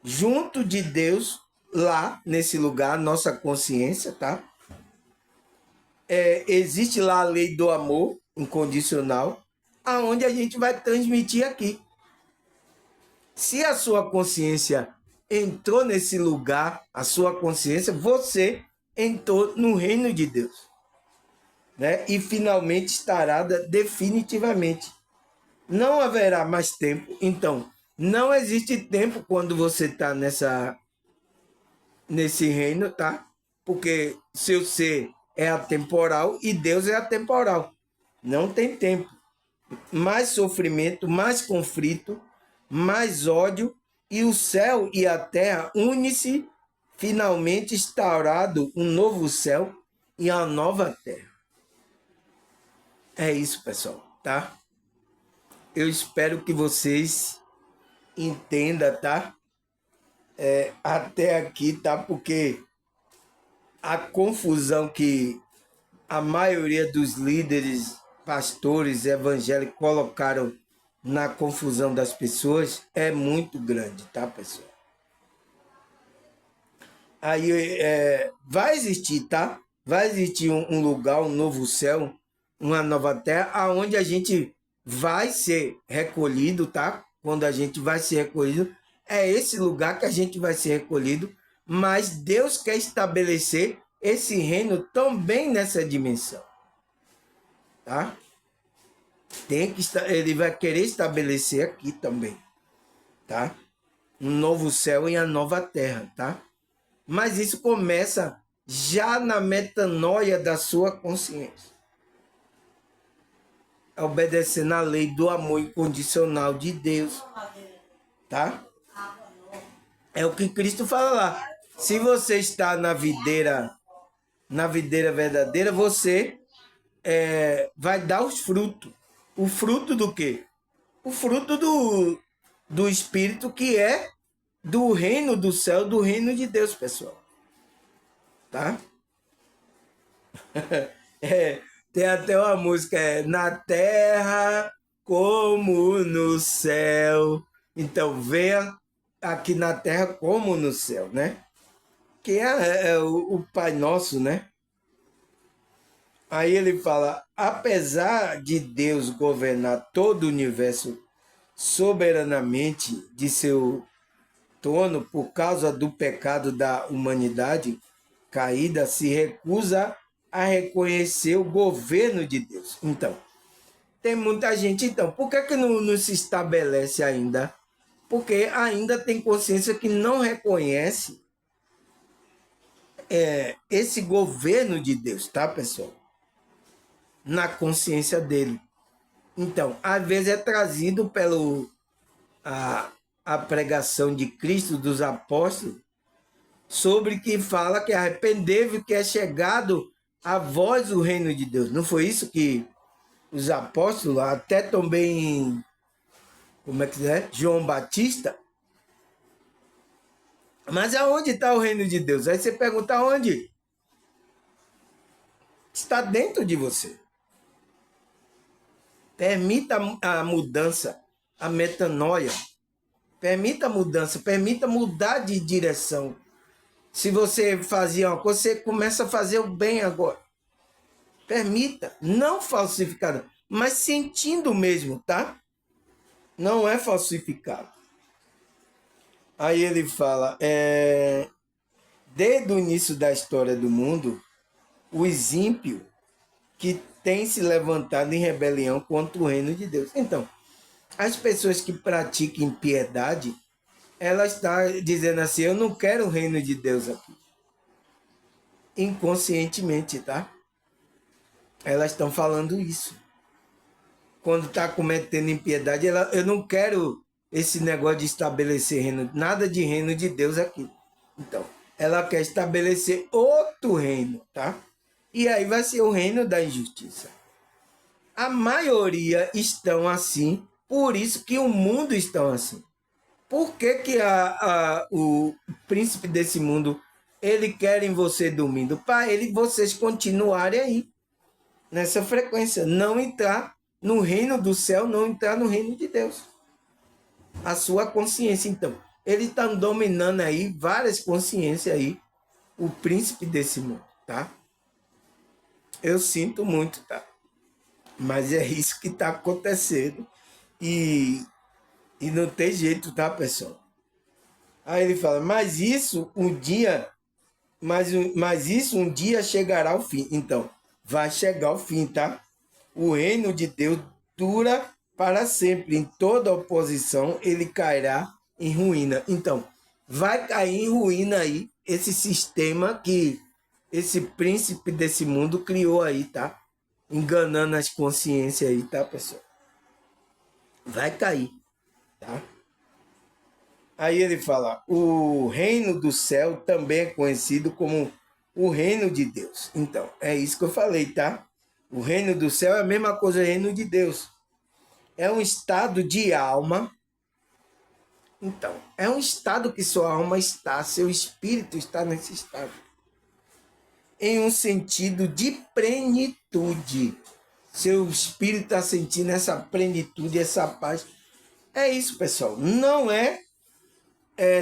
A: junto de Deus, lá nesse lugar, nossa consciência, tá? Existe lá a lei do amor incondicional, aonde a gente vai transmitir aqui. Se a sua consciência entrou nesse lugar, a sua consciência, você entrou no reino de Deus. né? E finalmente estará definitivamente. Não haverá mais tempo. Então, não existe tempo quando você está nesse reino, tá? Porque seu ser é atemporal e Deus é atemporal. Não tem tempo. Mais sofrimento, mais conflito, mais ódio, e o céu e a terra unem-se, finalmente instaurado um novo céu e a nova terra. É isso, pessoal, tá? Eu espero que vocês entendam, tá? Até aqui, tá? Porque a confusão que a maioria dos líderes, pastores evangélicos colocaram na confusão das pessoas é muito grande, tá, pessoal? Aí vai existir, tá? Vai existir um lugar, um novo céu, uma nova terra, aonde a gente vai ser recolhido, tá? Quando a gente vai ser recolhido, é esse lugar que a gente vai ser recolhido, mas Deus quer estabelecer esse reino também nessa dimensão, tá? Ele vai querer estabelecer aqui também, tá? Um novo céu e a nova terra, tá? Mas isso começa já na metanoia da sua consciência. Obedecendo a lei do amor incondicional de Deus, tá? É o que Cristo fala lá. Se você está na videira verdadeira, você vai dar os frutos. O fruto do quê? O fruto do Espírito, que é do reino do céu, do reino de Deus, pessoal. Tá? Tem até uma música, na terra como no céu. Então, venha aqui na terra como no céu, né? Que é o Pai Nosso, né? Aí ele fala, apesar de Deus governar todo o universo soberanamente de seu trono por causa do pecado da humanidade caída, se recusa a reconhecer o governo de Deus. Então, tem muita gente, então, por que não se estabelece ainda? Porque ainda tem consciência que não reconhece esse governo de Deus, tá, pessoal? Na consciência dele. Então, às vezes é trazido pelo a pregação de Cristo, dos apóstolos, sobre que fala que arrependeu, que é chegado a vós o reino de Deus. Não foi isso que os apóstolos, até também, como é que é? João Batista. Mas aonde está o reino de Deus? Aí você pergunta onde? Está dentro de você. Permita a mudança, a metanoia. Permita a mudança, permita mudar de direção. Se você fazia uma coisa, você começa a fazer o bem agora. Permita, não falsificado, mas sentindo mesmo, tá? Não é falsificado. Aí ele fala, desde o início da história do mundo, os ímpios que têm se levantado em rebelião contra o reino de Deus. Então, as pessoas que praticam impiedade, ela está dizendo assim, eu não quero o reino de Deus aqui. Inconscientemente, tá? Elas estão falando isso. Quando está cometendo impiedade, eu não quero esse negócio de estabelecer reino, nada de reino de Deus aqui. Então, ela quer estabelecer outro reino, tá? E aí vai ser o reino da injustiça. A maioria estão assim, por isso que o mundo está assim. Por que o príncipe desse mundo, ele quer em você dormindo? Para vocês continuarem aí, nessa frequência, não entrar no reino do céu, não entrar no reino de Deus. A sua consciência, então. Ele está dominando aí várias consciências aí, o príncipe desse mundo, tá? Eu sinto muito, tá? Mas é isso que está acontecendo. E não tem jeito, tá, pessoal? Aí ele fala, mas isso um dia chegará ao fim. Então, vai chegar ao fim, tá? O reino de Deus dura para sempre. Em toda oposição, ele cairá em ruína. Então, vai cair em ruína aí esse sistema que esse príncipe desse mundo criou aí, tá? Enganando as consciências aí, tá, pessoal? Vai cair, tá? Aí ele fala, o reino do céu também é conhecido como o reino de Deus. Então, é isso que eu falei, tá? O reino do céu é a mesma coisa do reino de Deus. É um estado de alma. Então, é um estado que sua alma está, seu espírito está nesse estado. Em um sentido de plenitude. Seu espírito está sentindo essa plenitude, essa paz. É isso, pessoal. Não é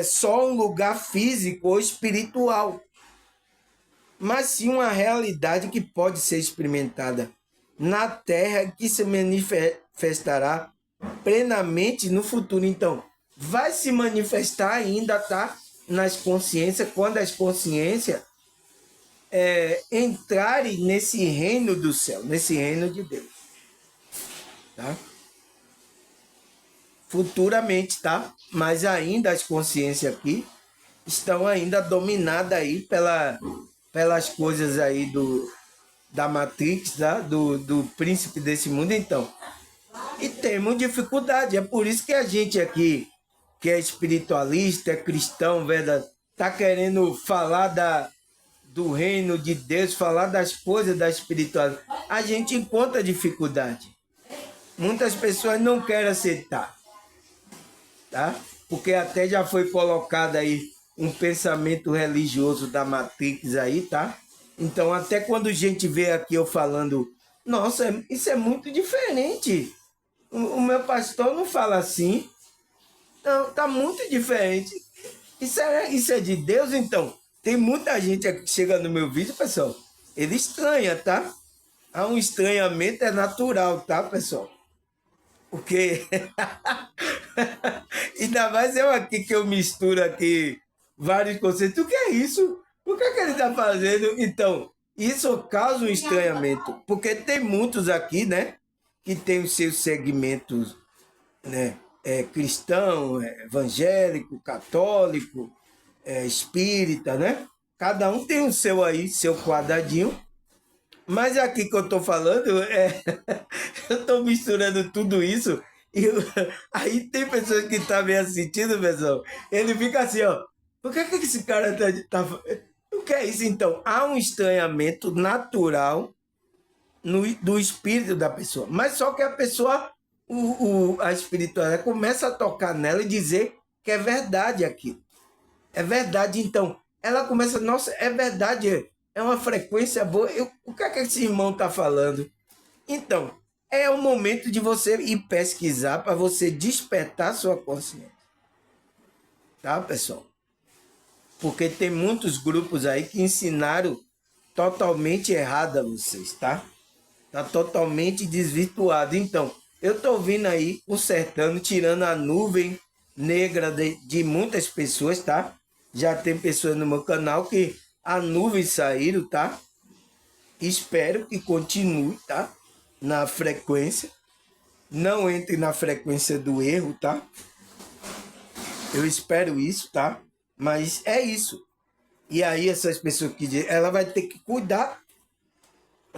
A: só um lugar físico ou espiritual, mas sim uma realidade que pode ser experimentada na Terra, que se manifestará plenamente no futuro. Então, vai se manifestar ainda, tá? Nas consciências, quando as consciências entrarem nesse reino do céu, nesse reino de Deus, tá? Futuramente, tá? Mas ainda as consciências aqui estão ainda dominadas aí pelas coisas aí da Matrix, tá? do príncipe desse mundo, então. E temos dificuldade, é por isso que a gente aqui, que é espiritualista, é cristão, verdade, tá querendo falar do reino de Deus, falar das coisas da espiritualidade. A gente encontra dificuldade. Muitas pessoas não querem aceitar, tá? Porque até já foi colocado aí um pensamento religioso da Matrix aí, tá? Então, até quando a gente vê aqui eu falando, nossa, isso é muito diferente. O meu pastor não fala assim. Não, tá muito diferente. Isso é de Deus, então. Tem muita gente aqui que chega no meu vídeo, pessoal. Ele estranha, tá? Há um estranhamento, é natural, tá, pessoal? Porque ainda mais eu aqui que eu misturo aqui vários conceitos. O que é isso? O que é que ele está fazendo? Então, isso causa um estranhamento. Porque tem muitos aqui, né? Que tem os seus segmentos, né? Cristão, evangélico, católico, espírita, né? Cada um tem o seu aí, seu quadradinho. Mas aqui que eu tô falando, eu tô misturando tudo isso. Aí tem pessoas que tá meio sentindo, pessoal. Ele fica assim, ó. Por que esse cara tá. O que é isso, então? Há um estranhamento natural do espírito da pessoa. Mas só que a pessoa, a espiritualidade, começa a tocar nela e dizer que é verdade aquilo. É verdade, então. Ela começa, nossa, é verdade, é uma frequência boa. O que é que esse irmão está falando? Então, é o momento de você ir pesquisar para você despertar sua consciência. Tá, pessoal? Porque tem muitos grupos aí que ensinaram totalmente errado a vocês, tá? Tá totalmente desvirtuado. Então, eu tô ouvindo aí o Sertano tirando a nuvem negra de muitas pessoas, tá? Já tem pessoas no meu canal que a nuvem saíram, tá? Espero que continue, tá? Na frequência. Não entre na frequência do erro, tá? Eu espero isso, tá? Mas é isso. E aí essas pessoas que dizem, ela vai ter que cuidar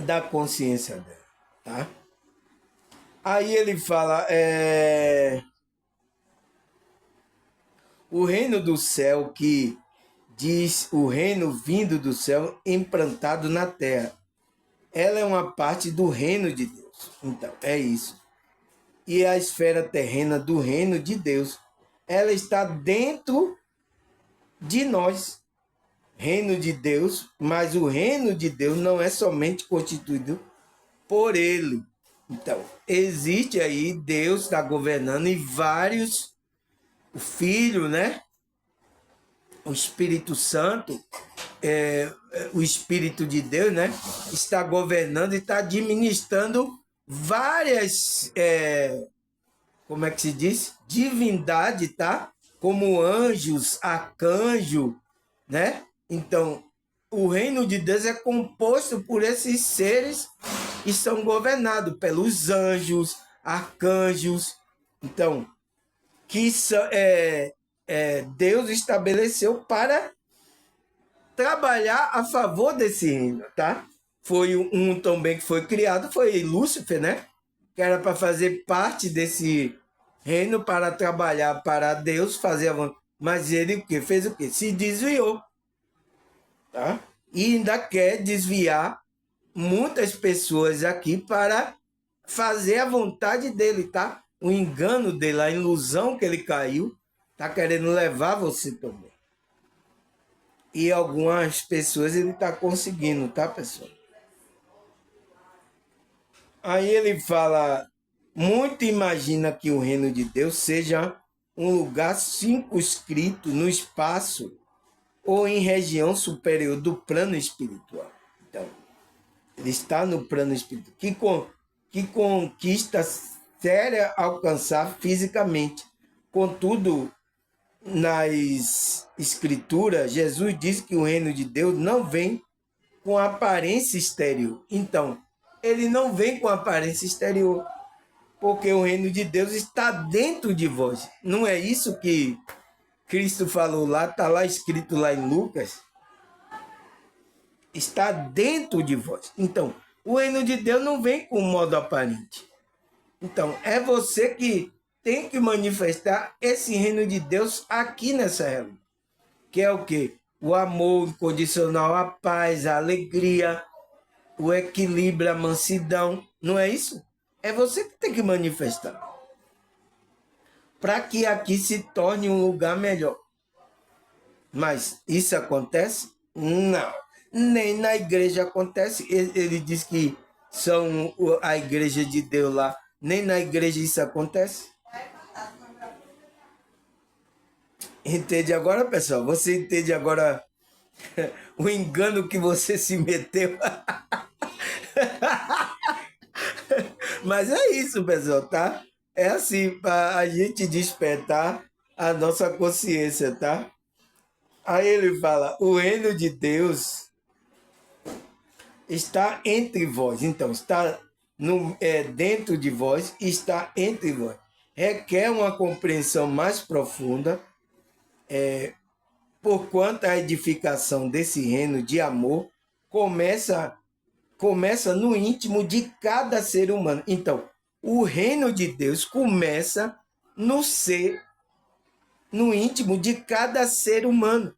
A: da consciência dela, tá? Aí ele fala, o reino do céu que diz o reino vindo do céu implantado na terra. Ela é uma parte do reino de Deus. Então, é isso. E a esfera terrena do reino de Deus, ela está dentro de nós. Reino de Deus, mas o reino de Deus não é somente constituído por ele. Então, existe aí, Deus está governando e vários, o Filho, né? O Espírito Santo, o Espírito de Deus, né? Está governando e está administrando várias, como é que se diz? Divindade, tá? Como anjos, arcanjo, né? Então, o reino de Deus é composto por esses seres que são governados pelos anjos, arcanjos. Então, que Deus estabeleceu para trabalhar a favor desse reino, tá? Foi um também que foi criado, foi Lúcifer, né? Que era para fazer parte desse reino, para trabalhar para Deus, fazer a vontade. Mas ele o quê? Fez o quê? Se desviou, tá? E ainda quer desviar muitas pessoas aqui para fazer a vontade dele, tá? O engano dele, a ilusão que ele caiu, tá querendo levar você também. E algumas pessoas ele tá conseguindo, tá, pessoal? Aí ele fala, muito imagina que o reino de Deus seja um lugar circunscrito no espaço ou em região superior do plano espiritual. Então, ele está no plano espiritual. Que conquista séria alcançar fisicamente. Contudo, nas escrituras, Jesus diz que o reino de Deus não vem com aparência exterior. Então, ele não vem com aparência exterior, porque o reino de Deus está dentro de vós. Não é isso que Cristo falou lá, está lá escrito lá em Lucas? Está dentro de vós. Então, o reino de Deus não vem com modo aparente. Então, é você que tem que manifestar esse reino de Deus aqui nessa realidade. Que é o quê? O amor incondicional, a paz, a alegria, o equilíbrio, a mansidão. Não é isso? É você que tem que manifestar. Para que aqui se torne um lugar melhor. Mas isso acontece? Não. Nem na igreja acontece. Ele diz que são a igreja de Deus lá. Nem na igreja isso acontece. Entende agora, pessoal? Você entende agora o engano que você se meteu? Mas é isso, pessoal, tá? É assim, para a gente despertar a nossa consciência, tá? Aí ele fala, o reino de Deus está entre vós. Então, está dentro de vós, está entre vós. Requer uma compreensão mais profunda, porquanto a edificação desse reino de amor começa no íntimo de cada ser humano. Então, o reino de Deus começa no ser, no íntimo de cada ser humano,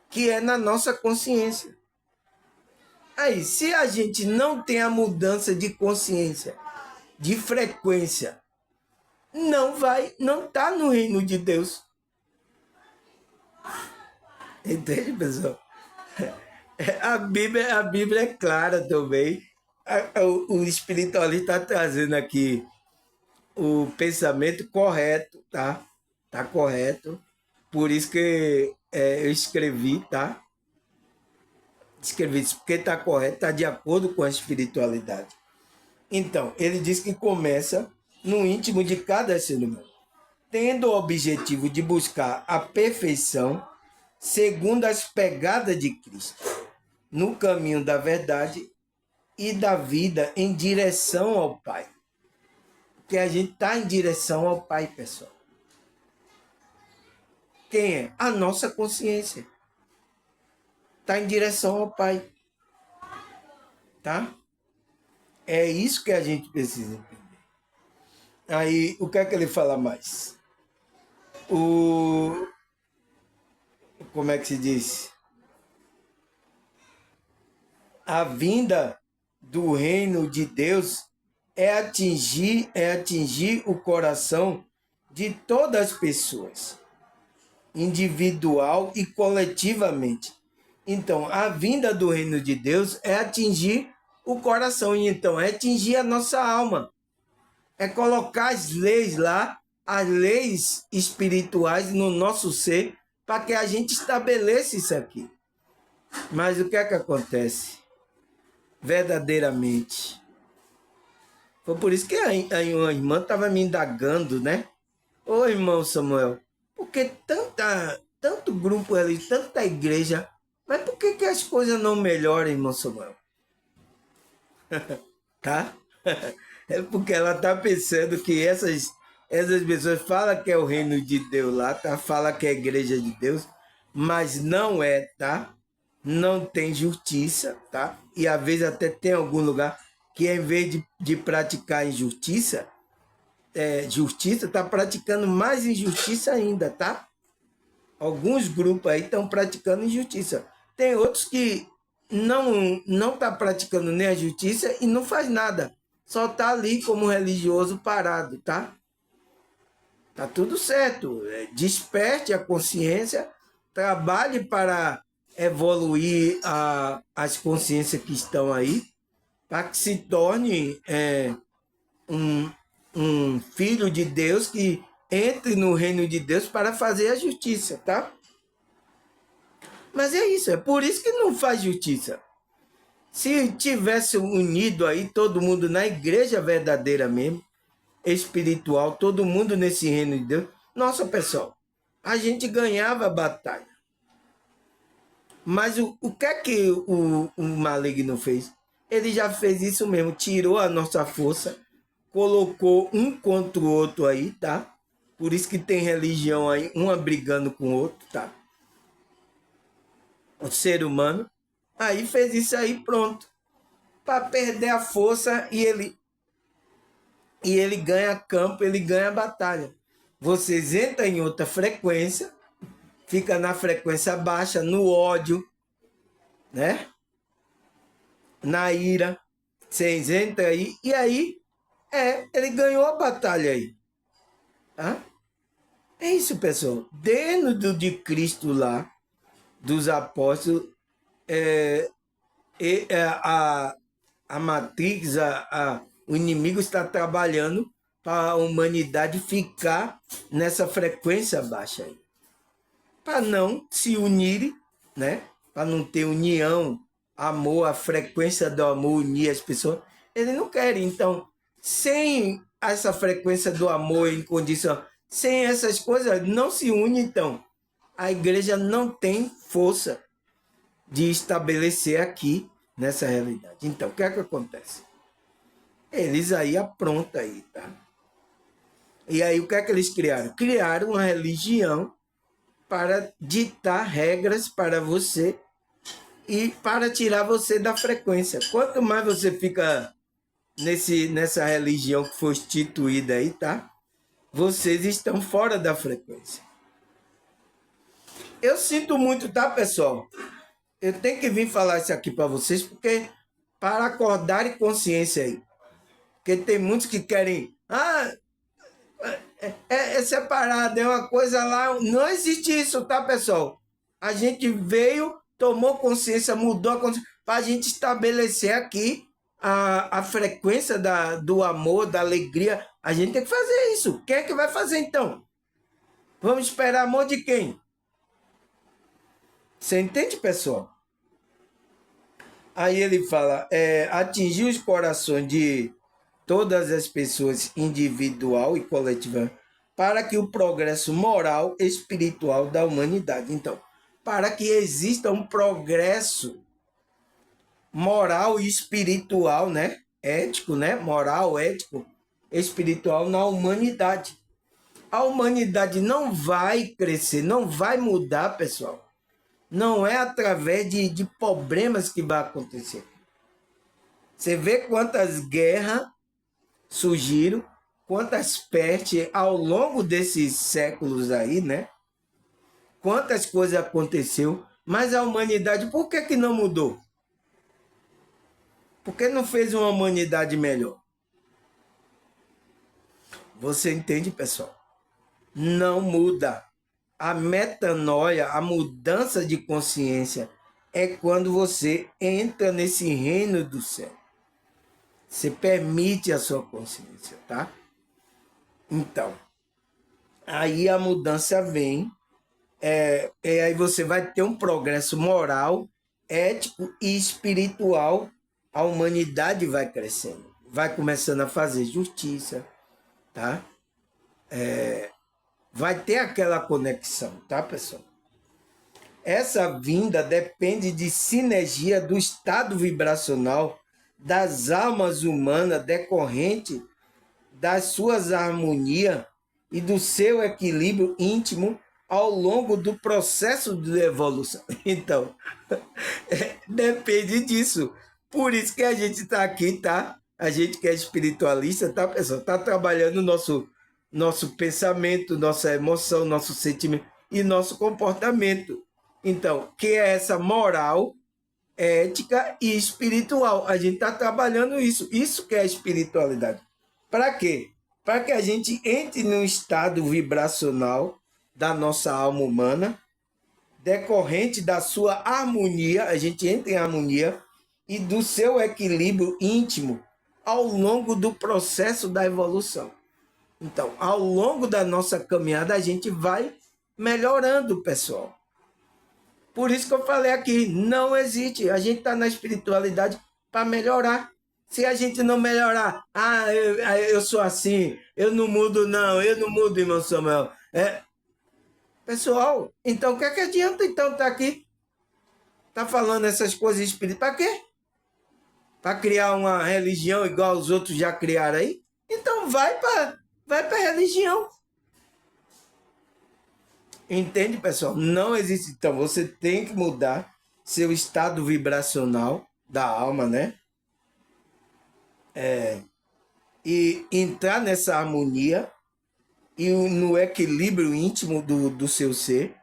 A: que é na nossa consciência. Aí, se a gente não tem a mudança de consciência, de frequência, não está no reino de Deus. Entende, pessoal? A Bíblia é clara também. O espiritualista está trazendo aqui o pensamento correto, tá? Tá correto. Por isso que eu escrevi, tá? Escrevi isso porque está correto, está de acordo com a espiritualidade. Então, ele diz que começa no íntimo de cada ser humano, tendo o objetivo de buscar a perfeição segundo as pegadas de Cristo, no caminho da verdade e da vida em direção ao Pai. Porque a gente está em direção ao Pai, pessoal. Quem é? A nossa consciência. Está em direção ao Pai. Tá? É isso que a gente precisa entender. Aí, o que é que ele fala mais? Como é que se diz? A vinda do reino de Deus é atingir o coração de todas as pessoas, individual e coletivamente. Então, a vinda do reino de Deus é atingir o coração, e então é atingir a nossa alma. É colocar as leis lá, as leis espirituais no nosso ser, para que a gente estabeleça isso aqui. Mas o que é que acontece? Verdadeiramente. Foi por isso que a irmã estava me indagando, né? Ô, irmão Samuel, por que tanto grupo ali, tanta igreja Mas por que, que as coisas não melhoram, irmão Samuel? Tá? É porque ela tá pensando que essas pessoas falam que é o reino de Deus lá, tá? Fala que é a igreja de Deus, mas não é, tá? Não tem justiça, tá? E às vezes até tem algum lugar que em vez de praticar injustiça, justiça, tá praticando mais injustiça ainda, tá? Alguns grupos aí estão praticando injustiça. Tem outros que não tá praticando nem a justiça e não faz nada. Só tá ali como religioso parado, tá? Tá tudo certo. Desperte a consciência, trabalhe para evoluir as consciências que estão aí, para que se torne um, um filho de Deus que entre no reino de Deus para fazer a justiça, tá? Mas é isso, é por isso que não faz justiça. Se tivesse unido aí todo mundo na igreja verdadeira mesmo, espiritual, todo mundo nesse reino de Deus, nossa, pessoal, a gente ganhava a batalha. Mas o que é que o maligno fez? Ele já fez isso mesmo, tirou a nossa força, colocou um contra o outro aí, tá? Por isso que tem religião aí, uma brigando com o outro, tá? O ser humano. Aí fez isso aí, pronto. Para perder a força e ele ganha campo, ele ganha batalha. Vocês entram em outra frequência, fica na frequência baixa, no ódio, né? Na ira. Vocês entram aí, e aí ele ganhou a batalha aí. Tá? É isso, pessoal. Dentro de Cristo lá, dos apóstolos, a Matrix, o inimigo está trabalhando para a humanidade ficar nessa frequência baixa aí. Para não se unirem, né? Para não ter união, amor, a frequência do amor unir as pessoas. Eles não querem. Então, sem essa frequência do amor incondicional, sem essas coisas, não se une, então. A igreja não tem força de estabelecer aqui nessa realidade. Então, o que é que acontece? Eles aí aprontam aí, tá? E aí, o que é que eles criaram? Criaram uma religião para ditar regras para você e para tirar você da frequência. Quanto mais você fica nessa religião que foi instituída aí, tá? Vocês estão fora da frequência. Eu sinto muito, tá, pessoal? Eu tenho que vir falar isso aqui para vocês, porque para acordarem consciência aí. Porque tem muitos que querem... é separado, é uma coisa lá... Não existe isso, tá, pessoal? A gente veio, tomou consciência, mudou a consciência, para a gente estabelecer aqui a frequência do amor, da alegria. A gente tem que fazer isso. Quem é que vai fazer, então? Vamos esperar amor de quem? Você entende, pessoal? Aí ele fala, atingir os corações de todas as pessoas, individual e coletiva, para que o progresso moral e espiritual da humanidade. Então, para que exista um progresso moral e espiritual, né? Ético, né? Moral, ético, espiritual na humanidade. A humanidade não vai crescer, não vai mudar, pessoal. Não é através de problemas que vai acontecer. Você vê quantas guerras surgiram, quantas pestes ao longo desses séculos aí, né? Quantas coisas aconteceu, mas a humanidade, por que não mudou? Por que não fez uma humanidade melhor? Você entende, pessoal? Não muda. A metanoia, a mudança de consciência, é quando você entra nesse reino do céu. Você permite a sua consciência, tá? Então, aí a mudança vem, aí você vai ter um progresso moral, ético e espiritual. A humanidade vai crescendo, vai começando a fazer justiça, tá? Vai ter aquela conexão, tá, pessoal? Essa vinda depende de sinergia do estado vibracional das almas humanas decorrente das suas harmonias e do seu equilíbrio íntimo ao longo do processo de evolução. Então, depende disso. Por isso que a gente está aqui, tá? A gente que é espiritualista, tá, pessoal? Está trabalhando nosso pensamento, nossa emoção, nosso sentimento e nosso comportamento. Então, que é essa moral, ética e espiritual. A gente está trabalhando isso. Isso que é espiritualidade. Para quê? Para que a gente entre num estado vibracional da nossa alma humana, decorrente da sua harmonia, a gente entra em harmonia, e do seu equilíbrio íntimo ao longo do processo da evolução. Então, ao longo da nossa caminhada, a gente vai melhorando, pessoal. Por isso que eu falei aqui, não existe. A gente está na espiritualidade para melhorar. Se a gente não melhorar, eu sou assim, eu não mudo não, eu não mudo, irmão Samuel. Pessoal, então o que é que adianta então estar aqui? Tá falando essas coisas espirituais, para quê? Para criar uma religião igual os outros já criaram aí? Então vai para a religião. Entende, pessoal? Não existe. Então, você tem que mudar seu estado vibracional da alma, né? E entrar nessa harmonia e no equilíbrio íntimo do seu ser,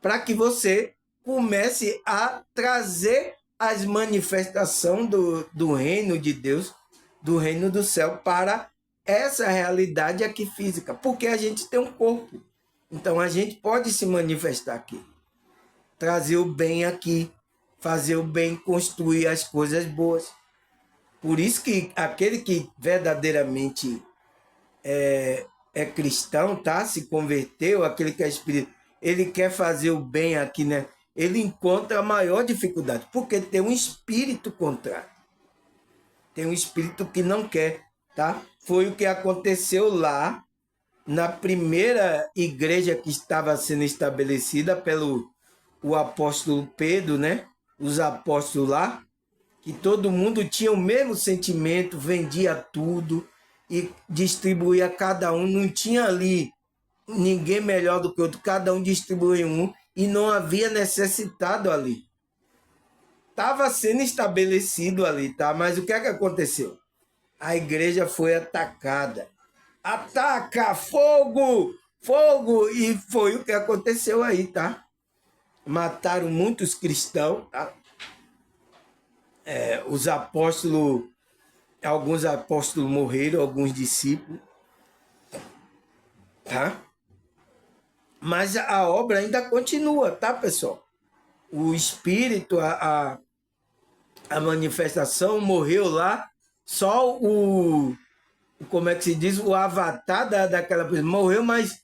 A: para que você comece a trazer as manifestações do reino de Deus, do reino do céu, para essa realidade aqui física. Porque a gente tem um corpo. Então, a gente pode se manifestar aqui, trazer o bem aqui, fazer o bem, construir as coisas boas. Por isso que aquele que verdadeiramente é cristão, tá? Se converteu, aquele que é espírito, ele quer fazer o bem aqui, né? Ele encontra a maior dificuldade, porque tem um espírito contrário. Tem um espírito que não quer, tá? Foi o que aconteceu lá na primeira igreja que estava sendo estabelecida pelo o apóstolo Pedro, né? Os apóstolos lá, que todo mundo tinha o mesmo sentimento, vendia tudo e distribuía a cada um. Não tinha ali ninguém melhor do que o outro, cada um distribuía um e não havia necessitado ali. Estava sendo estabelecido ali, tá? Mas o que é que aconteceu? A igreja foi atacada. Ataca, fogo, fogo! E foi o que aconteceu aí, tá? Mataram muitos cristãos, tá? Os apóstolos, alguns apóstolos morreram, alguns discípulos, tá? Mas a obra ainda continua, tá, pessoal? O espírito, a manifestação morreu lá, só como é que se diz, o avatar daquela pessoa morreu, mas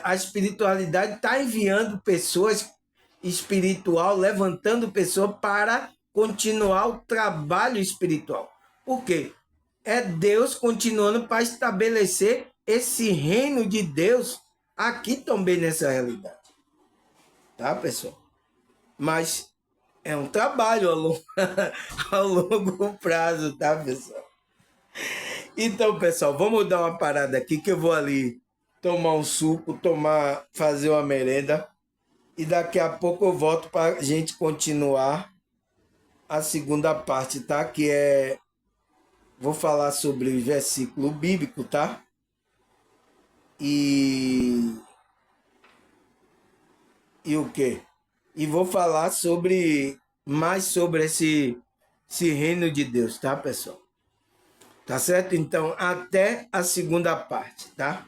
A: a espiritualidade está enviando pessoas espiritual, levantando pessoas para continuar o trabalho espiritual. Por quê? É Deus continuando para estabelecer esse reino de Deus aqui também nessa realidade. Tá, pessoal? Mas é um trabalho ao longo prazo, tá, pessoal? Então, pessoal, vamos dar uma parada aqui que eu vou ali tomar um suco, fazer uma merenda e daqui a pouco eu volto para a gente continuar a segunda parte, tá? Que vou falar sobre o versículo bíblico, tá? E o quê? E vou falar mais sobre esse reino de Deus, tá, pessoal? Tá certo? Então, até a segunda parte, tá?